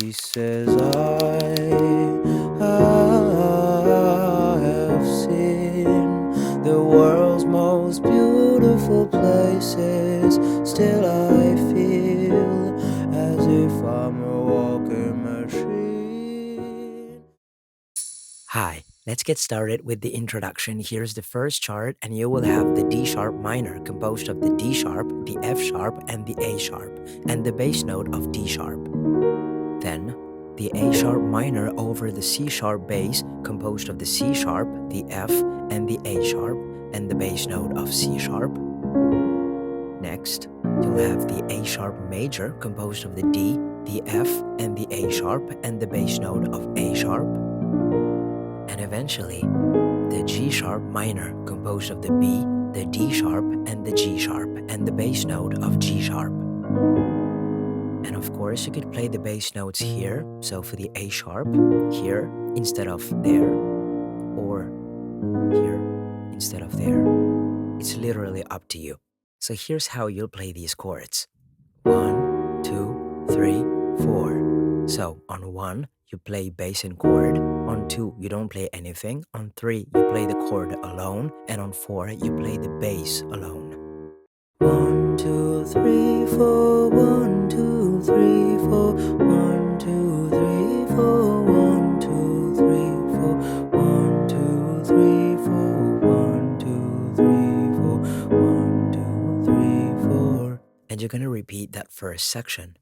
She says, I have seen the world's most beautiful places. Still I feel as if I'm a walking machine. Hi, let's get started with the introduction. Here's the first chart, and you will have the D sharp minor composed of the D sharp, the F sharp, and the A sharp, and the bass note of D sharp. Then, the A sharp minor over the C sharp bass composed of the C sharp, the F, and the A sharp, and the bass note of C sharp. Next, you'll have the A sharp major composed of the D, the F, and the A sharp, and the bass note of A sharp. And eventually, the G sharp minor composed of the B, the D sharp, and the G sharp, and the bass note of G sharp. And of course, you could play the bass notes here, so for the A sharp, here instead of there, or here instead of there. It's literally up to you. So here's how you'll play these chords. 1, 2, 3, 4. So on 1, you play bass and chord. On 2, you don't play anything. On 3, you play the chord alone. And on 4, you play the bass alone. 1, 2, 3, 4, 1, 2, 3, 4, 1, 2, 3, 4, 1, 2, 3, 4, 1, 2, 3, 4, 1, 2, 3, 4, 1, 2, 3, 4. And you're gonna repeat that first section.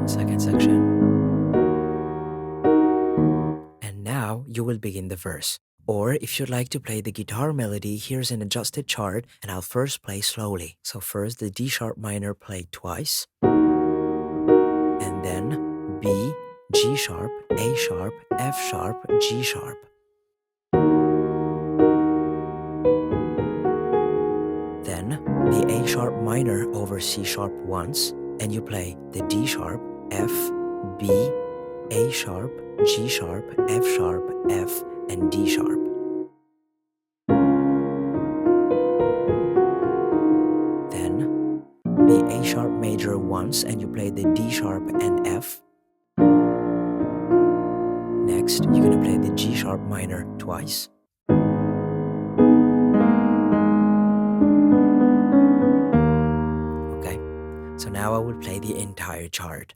Second section. And now you will begin the verse. Or if you'd like to play the guitar melody, here's an adjusted chart, and I'll first play slowly. So first the D sharp minor played twice, and then B, G sharp, A sharp, F sharp, G sharp. Then the A sharp minor over C sharp once, and you play the D sharp, F, B, A sharp, G sharp, F sharp, F, and D sharp. Then the A sharp major once, and you play the D sharp and F. Next, you're gonna play the G sharp minor twice. Okay, so now I will play the entire chart.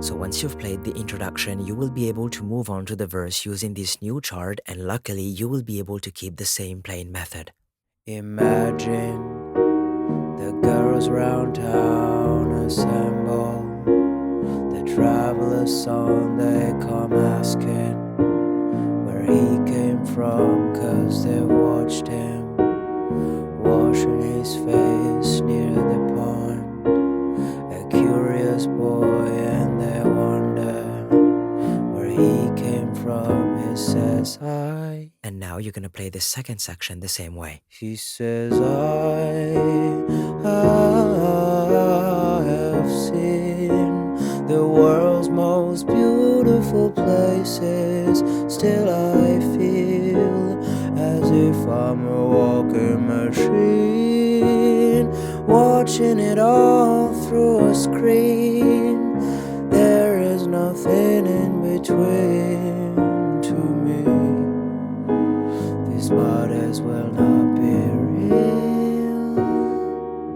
So once you've played the introduction, you will be able to move on to the verse using this new chart, and luckily you will be able to keep the same playing method. Imagine the girls round town assemble. The traveler's son, they come asking where he came from, 'cause they watched him washing his face near the pond. A curious boy, and they wonder where he came from. He says, And now you're gonna play the second section the same way. He says, I have seen the world's most beautiful places. Still I feel as if I'm a walking machine, watching it all through a screen. There is nothing in between to me. This might as well not be real.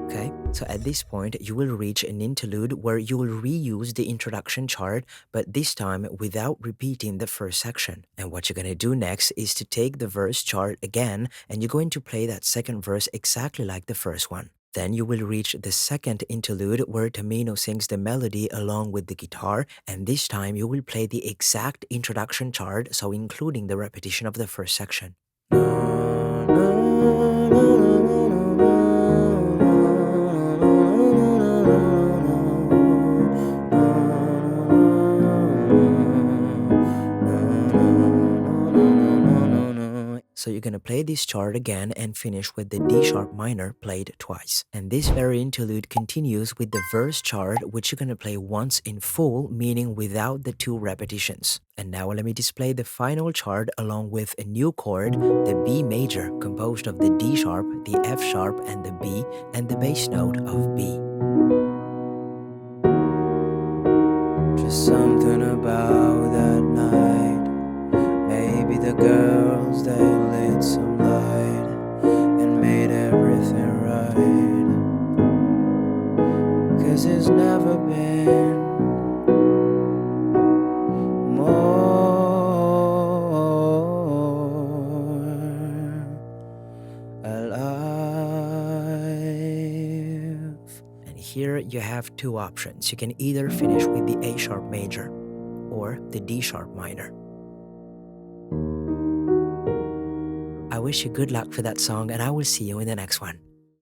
Okay, so at this point, you will reach an interlude where you will reuse the introduction chart, but this time without repeating the first section. And what you're gonna do next is to take the verse chart again, and you're going to play that second verse exactly like the first one. Then you will reach the second interlude where Tamino sings the melody along with the guitar, and this time you will play the exact introduction chord, so including the repetition of the first section. So you're gonna play this chord again and finish with the D sharp minor played twice. And this very interlude continues with the verse chord, which you're gonna play once in full, meaning without the 2 repetitions. And now let me display the final chord along with a new chord, the B major, composed of the D sharp, the F sharp, and the B, and the bass note of B. Just something about that night. Maybe the girls, they lit some light and made everything right. 'Cause it's never been more alive. And here you have 2 options. You can either finish with the A sharp major or the D sharp minor. I wish you good luck for that song, and I will see you in the next one.